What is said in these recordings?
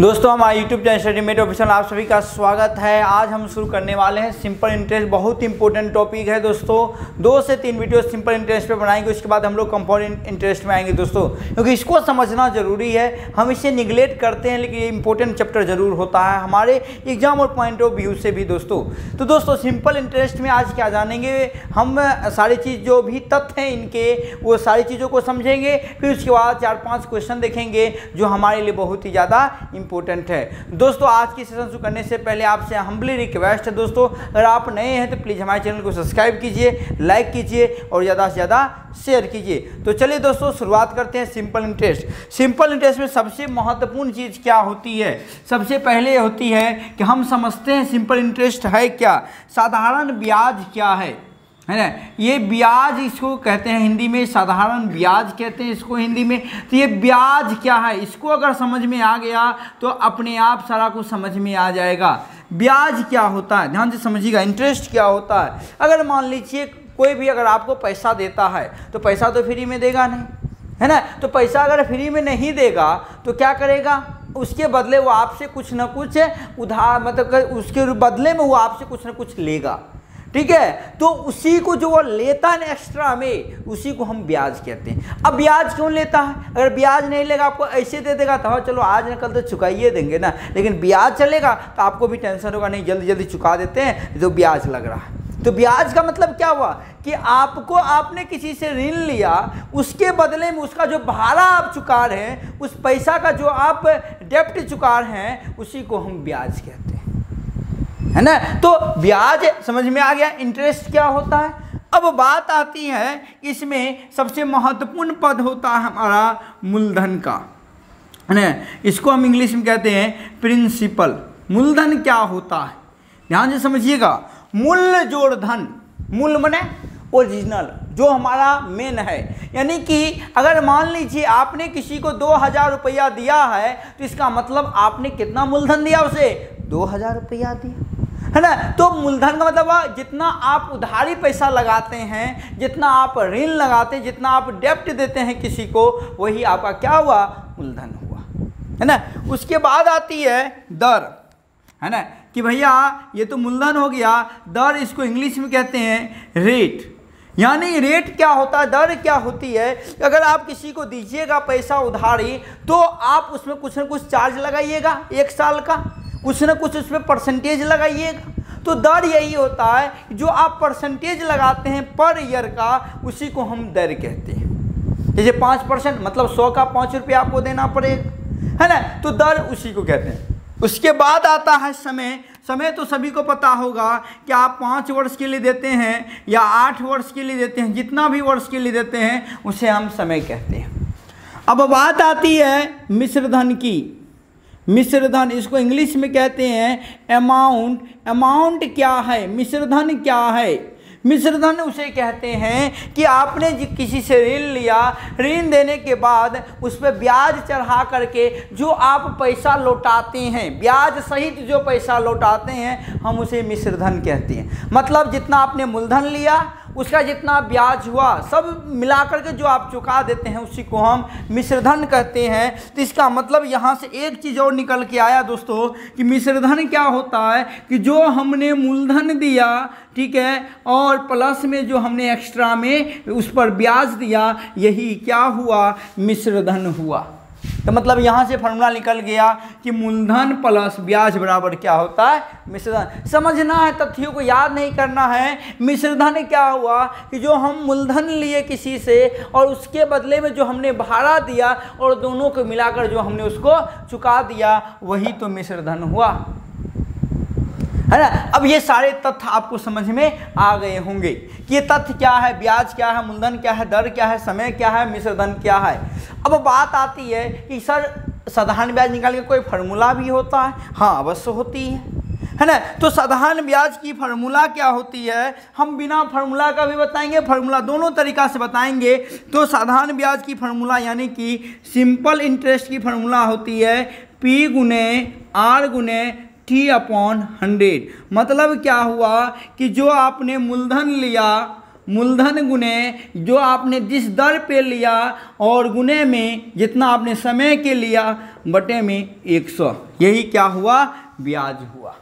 दोस्तों हमारे YouTube channel स्टडीमेट official आप सभी का स्वागत है। आज हम शुरू करने वाले हैं सिंपल इंटरेस्ट। बहुत इंपॉर्टेंट टॉपिक है दोस्तों। 2 से 3 वीडियो सिंपल इंटरेस्ट पे बनाएंगे, उसके बाद हम लोग कंपाउंड इंटरेस्ट में आएंगे दोस्तों, क्योंकि इसको समझना जरूरी है। हम इसे निगलेक्ट करते हैं, लेकिन ये इंपॉर्टेंट चैप्टर जरूर होता है हमारे एग्जाम और पॉइंट ऑफ व्यू से भी दोस्तों। तो दोस्तों सिंपल इंटरेस्ट में आज क्या जानेंगे हम, सारी चीज़ जो भी तथ्य हैं इनके, वो सारी चीज़ों को समझेंगे। फिर उसके बाद 4-5 क्वेश्चन देखेंगे जो हमारे लिए बहुत ही ज़्यादा इंपॉर्टेंट है दोस्तों। आज की सेशन शुरू करने से पहले आपसे हम्बली रिक्वेस्ट है दोस्तों, अगर आप नए हैं तो प्लीज़ हमारे चैनल को सब्सक्राइब कीजिए, लाइक कीजिए और ज़्यादा से ज़्यादा शेयर कीजिए। तो चलिए दोस्तों शुरुआत करते हैं सिंपल इंटरेस्ट। सिंपल इंटरेस्ट में सबसे महत्वपूर्ण चीज़ क्या होती है? सबसे पहले होती है कि हम समझते हैं सिंपल इंटरेस्ट है क्या, साधारण ब्याज क्या है ना। ये ब्याज इसको कहते हैं हिंदी में, साधारण ब्याज कहते हैं इसको हिंदी में। तो ये ब्याज क्या है, इसको अगर समझ में आ गया तो अपने आप सारा कुछ समझ में आ जाएगा। ब्याज क्या होता है ध्यान से समझिएगा। इंटरेस्ट क्या होता है, अगर मान लीजिए कोई भी अगर आपको पैसा देता है तो पैसा तो फ्री में देगा नहीं, है ना। तो पैसा अगर फ्री में नहीं देगा तो क्या करेगा, उसके बदले वो आपसे कुछ ना कुछ उधार, मतलब उसके बदले में वो आपसे कुछ ना कुछ लेगा, ठीक है। तो उसी को जो वो लेता है एक्स्ट्रा में, उसी को हम ब्याज कहते हैं। अब ब्याज क्यों लेता है? अगर ब्याज नहीं लेगा, आपको ऐसे दे देगा तो हाँ चलो आज न कल तो चुकाइए देंगे ना, लेकिन ब्याज चलेगा तो आपको भी टेंशन होगा, नहीं जल्दी जल्दी चुका देते हैं तो ब्याज लग रहा है। तो ब्याज का मतलब क्या हुआ कि आपने किसी से ऋण लिया, उसके बदले में उसका जो भाड़ा आप चुका रहे हैं, उस पैसा का जो आप डेप्ट चुका रहे हैं, उसी को हम ब्याज कहते हैं, है ना। तो ब्याज समझ में आ गया। इंटरेस्ट क्या होता है? अब बात आती है इसमें सबसे महत्वपूर्ण पद होता है हमारा मूलधन का, है ना। इसको हम इंग्लिश में कहते हैं प्रिंसिपल। मूलधन क्या होता है ध्यान से समझिएगा। मूल्य जोड़ धन, मूल माने ओरिजिनल, जो हमारा मेन है। यानी कि अगर मान लीजिए आपने किसी को 2000 रुपया दिया है, तो इसका मतलब आपने कितना मूलधन दिया उसे? 2000 रुपया दिया, है ना। तो मूलधन का मतलब जितना आप उधारी पैसा लगाते हैं, जितना आप ऋण लगाते हैं, जितना आप डेप्ट देते हैं किसी को, वही आपका क्या हुआ? मूलधन हुआ, है ना। उसके बाद आती है दर, है ना, कि भैया ये तो मूलधन हो गया। दर इसको इंग्लिश में कहते हैं रेट। यानी रेट क्या होता है, दर क्या होती है? अगर आप किसी को दीजिएगा पैसा उधारी, तो आप उसमें कुछ ना कुछ चार्ज लगाइएगा, 1 साल का कुछ ना कुछ उसमें परसेंटेज लगाइएगा। तो दर यही होता है, जो आप परसेंटेज लगाते हैं पर ईयर का, उसी को हम दर कहते हैं। जैसे 5% मतलब 100 का 5 रुपया आपको देना पड़ेगा, है ना। तो दर उसी को कहते हैं। उसके बाद आता है समय। समय तो सभी को पता होगा कि आप 5 वर्ष के लिए देते हैं या 8 वर्ष के लिए देते हैं, जितना भी वर्ष के लिए देते हैं उसे हम समय कहते हैं। अब बात आती है मिश्रधन की। मिश्रधन इसको इंग्लिश में कहते हैं अमाउंट। अमाउंट क्या है, मिश्रधन क्या है? मिश्रधन उसे कहते हैं कि आपने किसी से ऋण लिया, ऋण देने के बाद उस पर ब्याज चढ़ा करके जो आप पैसा लौटाते हैं, ब्याज सहित जो पैसा लौटाते हैं, हम उसे मिश्रधन कहते हैं। मतलब जितना आपने मूलधन लिया, उसका जितना ब्याज हुआ, सब मिलाकर के जो आप चुका देते हैं, उसी को हम मिश्रधन कहते हैं। तो इसका मतलब यहाँ से एक चीज़ और निकल के आया दोस्तों कि मिश्रधन क्या होता है कि जो हमने मूलधन दिया, ठीक है, और प्लस में जो हमने एक्स्ट्रा में उस पर ब्याज दिया, यही क्या हुआ? मिश्रधन हुआ। तो मतलब यहाँ से फॉर्मूला निकल गया कि मूलधन प्लस ब्याज बराबर क्या होता है? मिश्रधन। समझना है, तथ्यों को याद नहीं करना है। मिश्रधन क्या हुआ कि जो हम मूलधन लिए किसी से और उसके बदले में जो हमने भाड़ा दिया और दोनों को मिलाकर जो हमने उसको चुका दिया, वही तो मिश्रधन हुआ, है ना। अब ये सारे तथ्य आपको समझ में आ गए होंगे कि ये तथ्य क्या है, ब्याज क्या है, मूलधन क्या है, दर क्या है, समय क्या है, मिश्रधन क्या है। अब बात आती है कि सर साधारण ब्याज निकालने का कोई फार्मूला भी होता है? हाँ अवश्य होती है ना। तो साधारण ब्याज की फार्मूला क्या होती है, हम बिना फार्मूला का भी बताएंगे, फार्मूला दोनों तरीका से बताएंगे। तो साधारण ब्याज की फार्मूला यानी कि सिंपल इंटरेस्ट की फार्मूला होती है P गुने R गुने T/100। मतलब क्या हुआ कि जो आपने मूलधन लिया, मूलधन गुने जो आपने जिस दर पे लिया और गुने में जितना आपने समय के लिया बटे में 100, यही क्या हुआ, ब्याज हुआ,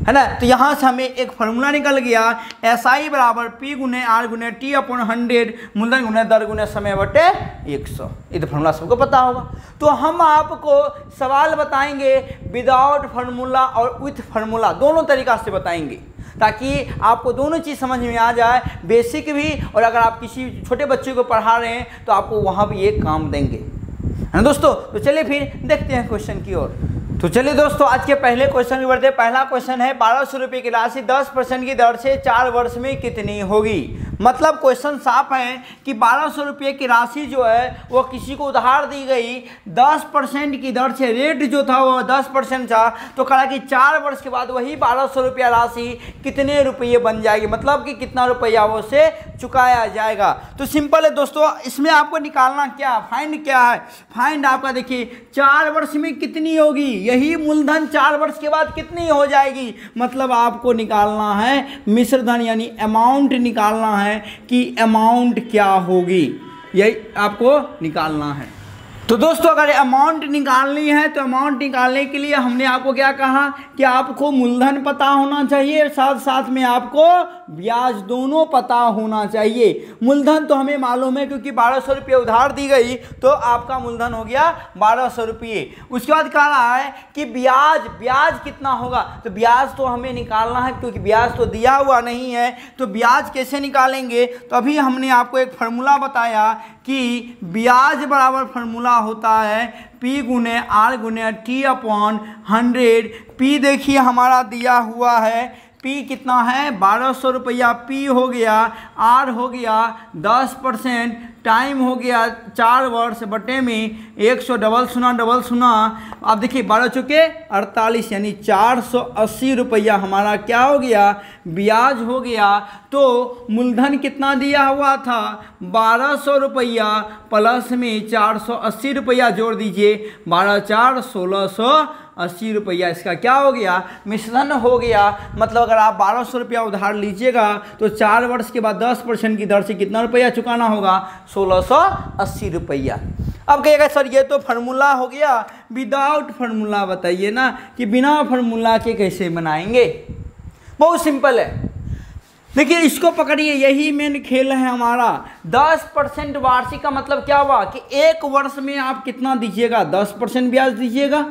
है ना। तो यहाँ से हमें एक फार्मूला निकल गया, SI बराबर P गुने R गुने T अपॉन 100 मूलधन गुने दर गुने समय बटे 100। ये तो फार्मूला सबको पता होगा। तो हम आपको सवाल बताएंगे विदाउट फार्मूला और विथ फार्मूला, दोनों तरीका से बताएंगे ताकि आपको दोनों चीज़ समझ में आ जाए, बेसिक भी, और अगर आप किसी छोटे बच्चे को पढ़ा रहे हैं तो आपको वहाँ भी ये काम देंगे, है ना दोस्तों। तो चलिए फिर देखते हैं क्वेश्चन की ओर। तो चलिए दोस्तों आज के पहले क्वेश्चन की बढ़ते हैं। पहला क्वेश्चन है 1200 रुपये की राशि 10% की दर से 4 वर्ष में कितनी होगी। मतलब क्वेश्चन साफ है कि 1200 रुपये की राशि जो है वो किसी को उधार दी गई 10% की दर से, रेट जो था वो 10% था, तो कहा कि 4 वर्ष के बाद वही 1200 रुपया राशि कितने रुपये बन जाएगी, मतलब कि कितना रुपया वो से चुकाया जाएगा। तो सिंपल है दोस्तों, इसमें आपको निकालना क्या, फाइंड क्या है, फाइंड आपका देखिए 4 वर्ष में कितनी होगी, यही मूलधन 4 वर्ष के बाद कितनी हो जाएगी, मतलब आपको निकालना है मिश्र धन यानी अमाउंट निकालना है कि अमाउंट क्या होगी, यही आपको निकालना है। तो दोस्तों अगर अमाउंट निकालनी है तो अमाउंट निकालने के लिए हमने आपको क्या कहा कि आपको मूलधन पता होना चाहिए, साथ साथ में आपको ब्याज दोनों पता होना चाहिए। मूलधन तो हमें मालूम है क्योंकि 1200 रुपये उधार दी गई तो आपका मूलधन हो गया 1200 रुपये। उसके बाद कह रहा है कि ब्याज, ब्याज कितना होगा, तो ब्याज तो हमें निकालना है क्योंकि ब्याज तो दिया हुआ नहीं है, तो ब्याज कैसे निकालेंगे। तो अभी हमने आपको एक फार्मूला बताया कि ब्याज बराबर फार्मूला होता है P गुने R गुने T अपॉन 100। P देखिए हमारा दिया हुआ है, P कितना है 1200 रुपया, P हो गया, R हो गया 10%, टाइम हो गया 4 वर्ष बटे में 100 डबल शून्य। अब देखिए 12 चुके 48 यानी 480 रुपया हमारा क्या हो गया, ब्याज हो गया। तो मूलधन कितना दिया हुआ था 1200 रुपया प्लस में 480 रुपया जोड़ दीजिए, 12 4 1680 रुपया, इसका क्या हो गया, मिश्रण हो गया। मतलब अगर आप 1200 रुपया उधार लीजिएगा तो 4 वर्ष के बाद 10% की दर से कितना रुपया चुकाना होगा, 1680 रुपया। अब कहिएगा सर ये तो फार्मूला हो गया, विदाउट फार्मूला बताइए ना कि बिना फार्मूला के कैसे बनाएंगे। बहुत सिंपल है, देखिए इसको पकड़िए, यही मेन खेल है हमारा। 10% वार्षिक का मतलब क्या हुआ कि 1 वर्ष में आप कितना दीजिएगा, 10% ब्याज दीजिएगा,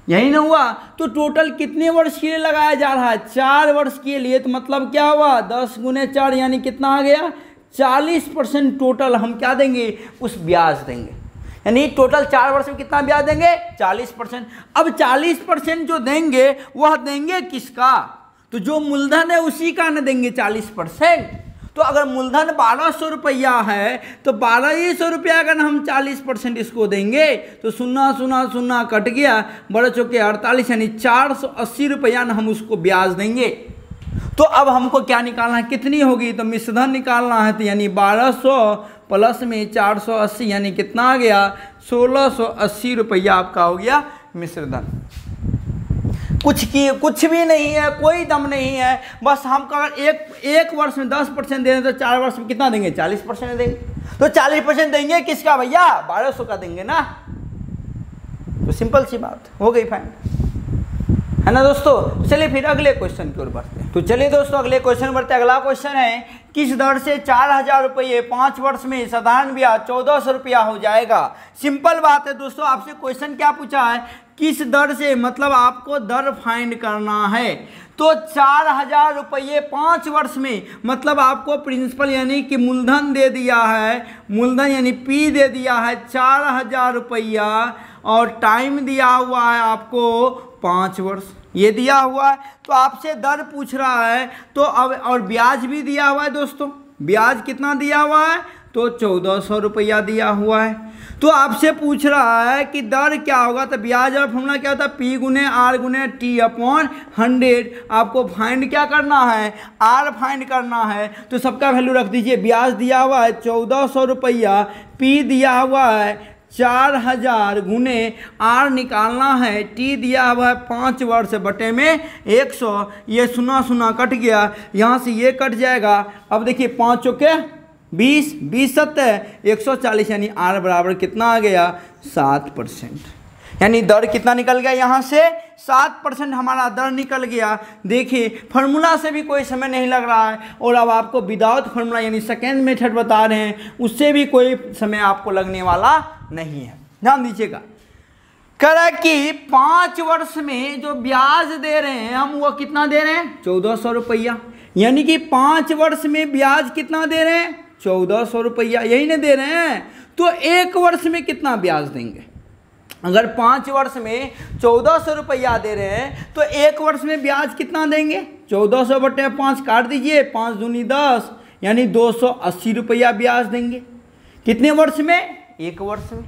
यही ना हुआ। तो टोटल कितने वर्ष के लिए लगाया जा रहा है, 4 वर्ष के लिए। तो मतलब क्या हुआ 10 गुने 4 यानी कितना आ गया 40% टोटल हम क्या देंगे, उस ब्याज देंगे। यानी टोटल 4 वर्ष में कितना ब्याज देंगे 40%। अब 40% जो देंगे वह देंगे किसका, तो जो मूलधन है उसी का न देंगे 40%। तो अगर मूलधन 1200 रुपया है तो 1200 रुपया अगर हम 40% इसको देंगे तो 0 0 0 कट गया, 12 चौके 48 यानी 480 रुपया न हम उसको ब्याज देंगे। तो अब हमको क्या निकालना है, कितनी होगी, तो मिश्रधन निकालना है। तो यानी 1200 प्लस में 480 यानी कितना आ गया 1680 रुपया आपका हो गया मिश्रधन। कुछ भी नहीं है, कोई दम नहीं है, बस हम अगर एक वर्ष में 10% दे रहे तो 4 वर्ष में कितना देंगे 40% देंगे। तो 40% देंगे किसका भैया, 1200 का देंगे ना। तो सिंपल सी बात हो गई, फाइन है ना दोस्तों। चलिए फिर अगले क्वेश्चन की ओर बढ़ते हैं। तो चलिए दोस्तों अगले क्वेश्चन बढ़ते हैं। अगला क्वेश्चन है किस दर से 4000 रुपये 5 वर्ष में साधारण ब्याज 1400 रुपया हो जाएगा। सिंपल बात है दोस्तों, आपसे क्वेश्चन क्या पूछा है, किस दर से, मतलब आपको दर फाइंड करना है। तो 4000 रुपये 5 वर्ष में, मतलब आपको प्रिंसिपल यानी कि मूलधन दे दिया है, मूलधन यानी P दे दिया है 4000 रुपया और टाइम दिया हुआ है आपको 5 वर्ष, ये दिया हुआ है। तो आपसे दर पूछ रहा है तो अब और ब्याज भी दिया हुआ है दोस्तों। ब्याज कितना दिया हुआ है, तो 1400 रुपया दिया हुआ है। तो आपसे पूछ रहा है कि दर क्या होगा, तो ब्याज और फॉर्मूला क्या होता है, P गुने R गुने T अपॉन 100। आपको फाइंड क्या करना है, R फाइंड करना है। तो सबका वैल्यू रख दीजिए, ब्याज दिया हुआ है 1400 रुपया, P दिया हुआ है 4000 गुने आर निकालना है। टी दिया हुआ है 5 वर्ष बटे में 100, ये 0 कट गया, यहाँ से ये कट जाएगा। अब देखिए 5 चौके 20, 20 7 140, यानी आर बराबर कितना आ गया 7%। यानी दर कितना निकल गया यहाँ से 7% हमारा दर निकल गया। देखिए फार्मूला से भी कोई समय नहीं लग रहा है, और अब आपको विदाउट फार्मूला यानी सेकेंड मेथड बता रहे हैं, उससे भी कोई समय आपको लगने वाला नहीं है। ध्यान दीजिएगा, कह रहा है कि 5 वर्ष में जो ब्याज दे रहे हैं हम, वो कितना दे रहे हैं 1400 रुपया। यानी कि 5 वर्ष में ब्याज कितना दे रहे हैं 1400 रुपया, यही नहीं दे रहे हैं। तो 1 वर्ष में कितना ब्याज देंगे? अगर 5 वर्ष में 1400 रुपया दे रहे हैं तो 1 वर्ष में ब्याज कितना देंगे? 1400 बटे 5 काट दीजिए, 5 दूनी 10, यानी 280 रुपया ब्याज देंगे। कितने वर्ष में? 1 वर्ष में।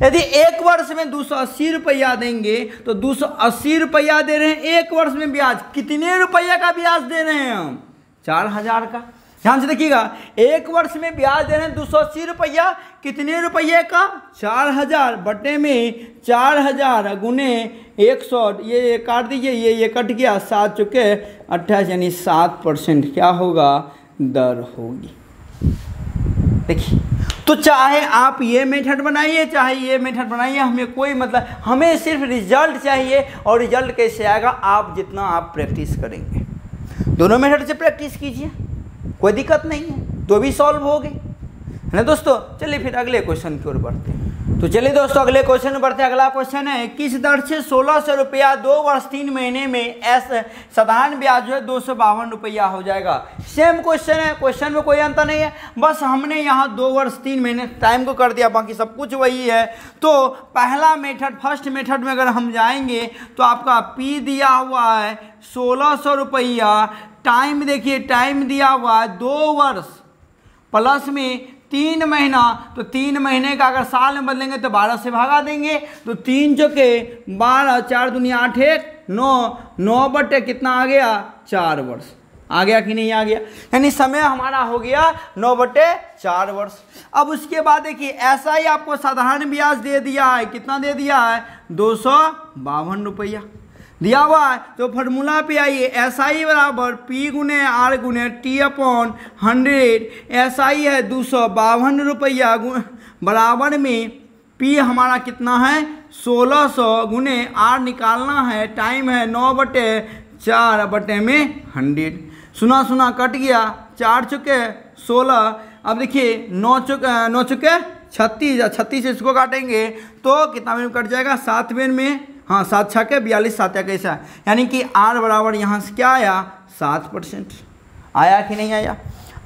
यदि 1 वर्ष में 280 रुपया देंगे तो 280 रुपया दे रहे हैं 1 वर्ष में ब्याज। कितने रुपया का ब्याज दे रहे हैं हम? 4000 का। ध्यान से देखिएगा, 1 वर्ष में ब्याज दे रहे हैं 280 रुपया, कितने रुपये का? 4000 बटे में 4000 गुने 100, ये काट दीजिए, ये कट गया, 7 चुके 28, यानी 7% क्या होगा दर होगी। देखिए, तो चाहे आप ये मेथड बनाइए चाहे ये मेथड बनाइए, हमें कोई मतलब, हमें सिर्फ रिजल्ट चाहिए। और रिजल्ट कैसे आएगा? आप जितना आप प्रैक्टिस करेंगे। दोनों मेथड से प्रैक्टिस कीजिए, कोई दिक्कत नहीं है, तो भी सॉल्व हो गए, है ना दोस्तों। चलिए फिर अगले क्वेश्चन की ओर बढ़ते हैं। तो चलिए दोस्तों अगले क्वेश्चन में बढ़ते हैं। अगला क्वेश्चन है, किस दर से 1600 रुपया 2 वर्ष 3 महीने में साधारण ब्याज जो है 252 रुपया हो जाएगा। सेम क्वेश्चन है, क्वेश्चन में कोई अंतर नहीं है, बस हमने यहाँ 2 वर्ष 3 महीने टाइम को कर दिया, बाकी सब कुछ वही है। तो पहला मेथड, फर्स्ट मेथड में अगर हम जाएंगे तो आपका पी दिया हुआ है 1600 रुपया, टाइम देखिए, टाइम दिया हुआ है 2 वर्ष प्लस में 3 महीना, तो 3 महीने का अगर साल में बदलेंगे तो 12 से भागा देंगे, तो 3 चौके 12, 4 दूनी 8, 1 9, 9 बटे कितना आ गया 4 वर्ष। आ गया कि नहीं आ गया? यानी समय हमारा हो गया 9 बटे 4 वर्ष। अब उसके बाद देखिए, ऐसा ही आपको साधारण ब्याज दे दिया है, कितना दे दिया है 252 रुपया दिया हुआ है। तो फॉर्मूला पे आइए, एस आई बराबर पी गुने आर गुने टी अपॉन 100। एस आई है 252 रुपया बराबर में पी हमारा कितना है 1600 गुने आर निकालना है, टाइम है 9 बटे 4 बटे में 100। सुना कट गया, 4 चुके 16। अब देखिए 9 चुके 36, 36 से इसको काटेंगे तो कितना में कट जाएगा 7 में, हाँ 7 छके 42, 7 कैसा, यानी कि आर बराबर यहाँ से क्या आया 7% आया कि नहीं आया।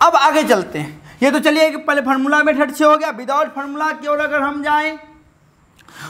अब आगे चलते हैं। ये तो चलिए कि पहले फार्मूला मेथड से हो गया। विदाउट फार्मूला की ओर अगर हम जाएं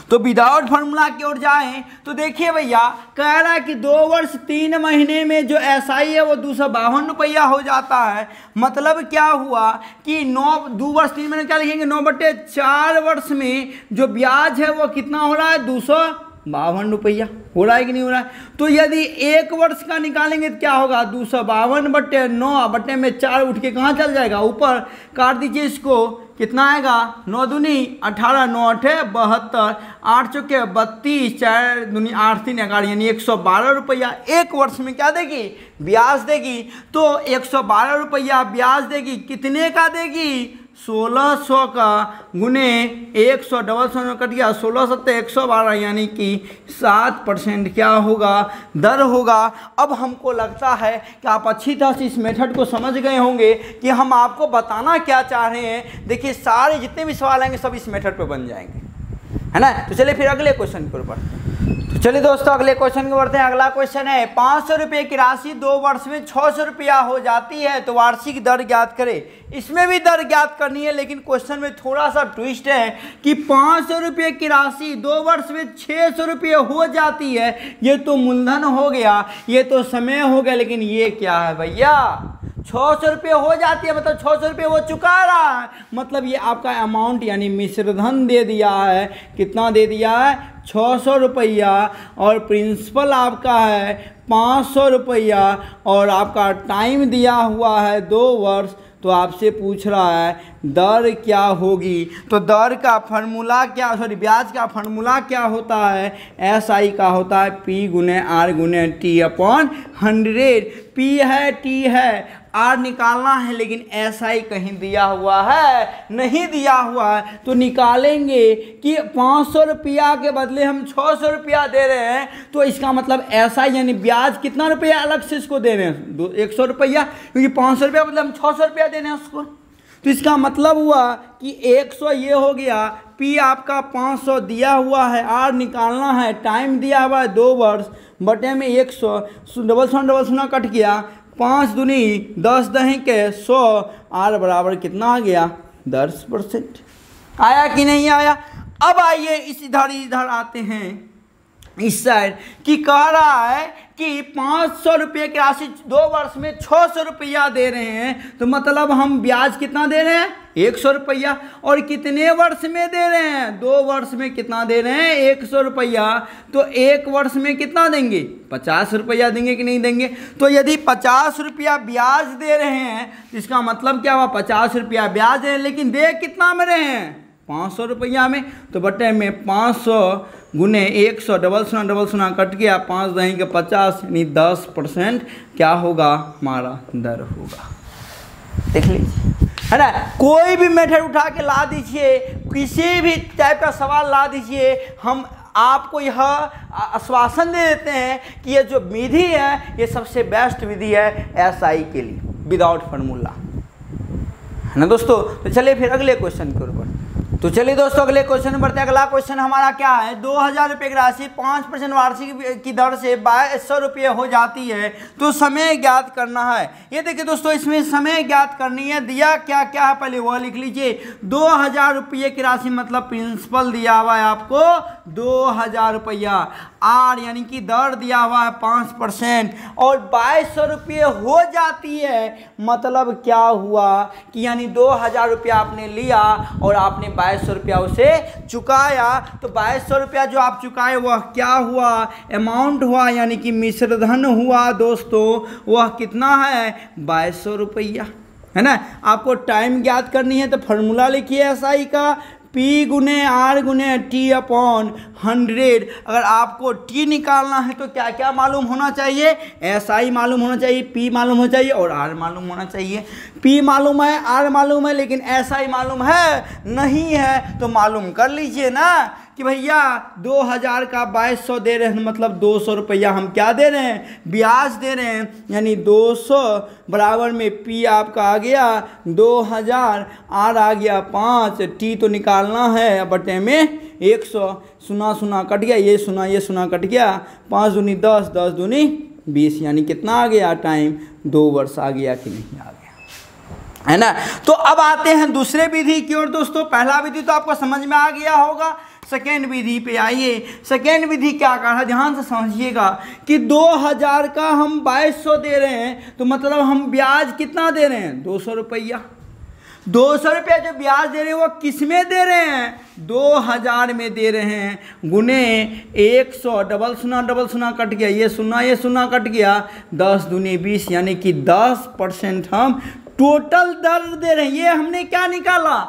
तो विदाउट फार्मूला की ओर जाएं तो देखिए भैया, कह रहा है कि 2 वर्ष 3 महीने में जो एसआई है वो 252 रुपया हो जाता है। मतलब क्या हुआ कि 2 वर्ष 3 महीने क्या लिखेंगे 9 बटे 4 वर्ष में जो ब्याज है वो कितना हो रहा है 252 रुपया हो रहा है कि नहीं हो रहा है। तो यदि 1 वर्ष का निकालेंगे तो क्या होगा 252 बटे 9 बटे में 4 उठ के कहाँ चल जाएगा ऊपर, काट दीजिए इसको, कितना आएगा 9 दूनी 18, 9 8 72, 8 चौके 32, 4 दूनी 8 3 11, यानी 112 रुपया 1 वर्ष में क्या देगी ब्याज देगी। तो 112 रुपया ब्याज देगी, कितने का देगी 1600 का गुने 100, डबल 100 कट गया 16 सत्ते 112, यानी कि 7% क्या होगा दर होगा। अब हमको लगता है कि आप अच्छी तरह से इस मेथड को समझ गए होंगे कि हम आपको बताना क्या चाह रहे हैं। देखिए सारे जितने भी सवाल आएंगे सब इस मेथड पे बन जाएंगे, है ना। तो चलिए फिर अगले क्वेश्चन के ऊपर, तो चलिए दोस्तों अगले क्वेश्चन को बढ़ते हैं। अगला क्वेश्चन है 500 रुपये की राशि 2 वर्ष में 600 रुपया हो जाती है तो वार्षिक दर ज्ञात करें। इसमें भी दर ज्ञात करनी है, लेकिन क्वेश्चन में थोड़ा सा ट्विस्ट है कि 500 रुपये की राशि 2 वर्ष में 600 रुपये हो जाती है। ये तो मूलधन हो गया, ये तो समय हो गया, लेकिन ये क्या है भैया 600 रुपये हो जाती है, मतलब 600 रुपये वो चुका रहा है, मतलब ये आपका अमाउंट यानी मिश्रधन दे दिया है। कितना दे दिया है 600 रुपया, और प्रिंसिपल आपका है 500 रुपया, और आपका टाइम दिया हुआ है 2 वर्ष। तो आपसे पूछ रहा है दर क्या होगी। तो दर का फार्मूला क्या, सॉरी ब्याज का फार्मूला क्या होता है, SI का होता है P गुने R गुने T अपॉन 100। P है, T है, R निकालना है, लेकिन SI कहीं दिया हुआ है नहीं दिया हुआ है। तो निकालेंगे कि 500 रुपया के बदले हम 600 रुपया दे रहे हैं, तो इसका मतलब SI यानी ब्याज कितना रुपया अलग से इसको दे रहे हैं, 100 रुपया, क्योंकि 500 रुपया मतलब हम 600 रुपया दे रहे हैं उसको। तो इसका मतलब हुआ कि 100 ये हो गया, P आपका 500 दिया हुआ है, R निकालना है, टाइम दिया हुआ है 2 वर्ष, बटे में 100, डबल शून्य कट गया, 5 दूनी 10 दही के 100, R बराबर कितना आ गया 10%। आया कि नहीं आया। अब आइए इधर आते हैं इस साइड की, कह रहा है कि 500 रुपये की राशि 2 वर्ष में 600 रुपया दे रहे हैं, तो मतलब हम ब्याज कितना दे रहे हैं 100 रुपया, और कितने वर्ष में दे रहे हैं 2 वर्ष में कितना दे रहे हैं 100 रुपया। तो 1 वर्ष में कितना देंगे 50 रुपया देंगे कि नहीं देंगे। तो यदि 50 रुपया ब्याज दे रहे हैं तो इसका मतलब क्या हुआ 50 रुपया ब्याज दे रहे हैं, लेकिन दे कितना में रहे हैं 500 रुपया में। तो बटे में 500 गुने 100, डबल शून्य कट गया, 5 दही के 50 यानी 10% क्या होगा हमारा दर होगा। देख लीजिए, है ना। कोई भी मेथड उठा के ला दीजिए, किसी भी टाइप का सवाल ला दीजिए, हम आपको यह आश्वासन दे देते हैं कि ये जो विधि है ये सबसे बेस्ट विधि है SI के लिए विदाउट फार्मूला, है ना दोस्तों। तो चलिए फिर अगले क्वेश्चन के ऊपर, तो चलिए दोस्तों अगले क्वेश्चन बढ़ते हैं। अगला क्वेश्चन हमारा क्या है, 2000 रुपये की राशि 5% वार्षिक की दर से 2200 रुपये हो जाती है, तो समय ज्ञात करना है। ये देखिए दोस्तों, इसमें समय ज्ञात करनी है, दिया क्या क्या है पहले वह लिख लीजिए। 2000 रुपये की राशि मतलब प्रिंसिपल दिया हुआ है आपको 2000 रुपया, R यानी कि दर दिया हुआ है 5%, और 2200 रुपये हो जाती है, मतलब क्या हुआ कि यानी 2000 रुपया आपने लिया और आपने 2200 रुपया उसे चुकाया। तो 2200 रुपया जो आप चुकाए वह क्या हुआ, अमाउंट हुआ, यानी कि मिश्र धन हुआ दोस्तों, वह कितना है 2200 रुपया, है ना। आपको टाइम ज्ञात करनी है तो फार्मूला लिखिए SI का, P गुने R गुने T अपॉन 100। अगर आपको T निकालना है तो क्या क्या मालूम होना चाहिए, SI मालूम होना चाहिए, P मालूम होना चाहिए और R मालूम होना चाहिए। P मालूम है, R मालूम है, लेकिन SI मालूम है नहीं है, तो मालूम कर लीजिए ना कि भैया 2000 का 2200 दे रहे हैं, मतलब 200 रुपया हम क्या दे रहे हैं ब्याज दे रहे हैं, यानी 200 बराबर में P आपका आ गया 2000, R आ गया 5, T तो निकालना है बटे में 100, शून्य कट गया, ये शून्य कट गया, 5 दूनी 10, 10 दूनी 20, यानी कितना आ गया टाइम 2 वर्ष आ गया कि नहीं आ गया, है ना। तो अब आते हैं दूसरे विधि की ओर दोस्तों। पहला विधि तो आपको समझ में आ गया होगा, सेकेंड विधि पे आइए। सेकेंड विधि क्या कर रहा है, ध्यान से समझिएगा कि 2000 का हम 2200 दे रहे हैं, तो मतलब हम ब्याज कितना दे रहे हैं 200 रुपया। 200 रुपया जो ब्याज दे रहे हैं वो किस में दे रहे हैं 2000 में दे रहे हैं, गुने 100, डबल शून्य कट गया, ये शून्य कट गया, 10 दूनी 20, यानी कि 10% हम टोटल दर दे रहे हैं। ये हमने क्या निकाला,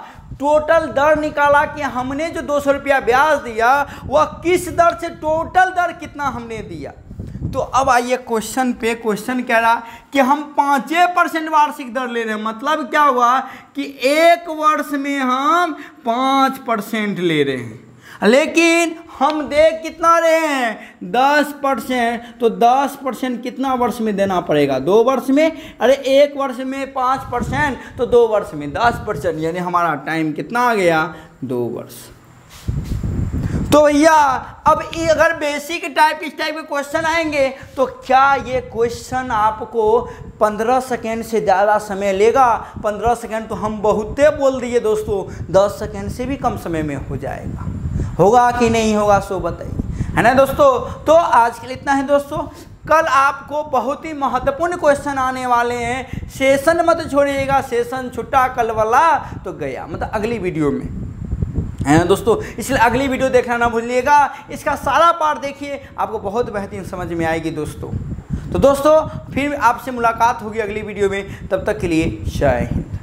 टोटल दर निकाला कि हमने जो 200 रुपया ब्याज दिया वह किस दर से, टोटल दर कितना हमने दिया। तो अब आइए क्वेश्चन पे, क्वेश्चन कह रहा कि हम 5% वार्षिक दर ले रहे हैं, मतलब क्या हुआ कि 1 वर्ष में हम 5% ले रहे हैं, लेकिन हम दे कितना रहे हैं 10%। तो 10% कितना वर्ष में देना पड़ेगा 2 वर्ष में, अरे 1 वर्ष में 5% तो 2 वर्ष में 10%, यानी हमारा टाइम कितना आ गया 2 वर्ष। तो भैया अब अगर बेसिक टाइप इस टाइप के क्वेश्चन आएंगे तो क्या ये क्वेश्चन आपको 15 सेकेंड से ज़्यादा समय लेगा। 15 सेकेंड तो हम बहुते बोल दिए दोस्तों, 10 सेकेंड से भी कम समय में हो जाएगा, होगा कि नहीं होगा सो बताइए, है ना दोस्तों। तो आज के लिए इतना है दोस्तों, कल आपको बहुत ही महत्वपूर्ण क्वेश्चन आने वाले हैं, सेशन मत छोड़िएगा, सेशन छुट्टा कल वाला तो गया, मतलब अगली वीडियो में, है ना दोस्तों। इसलिए अगली वीडियो देखना ना भूलिएगा, इसका सारा पार्ट देखिए, आपको बहुत बेहतरीन समझ में आएगी दोस्तों। तो दोस्तों फिर आपसे मुलाकात होगी अगली वीडियो में, तब तक के लिए जय हिंद।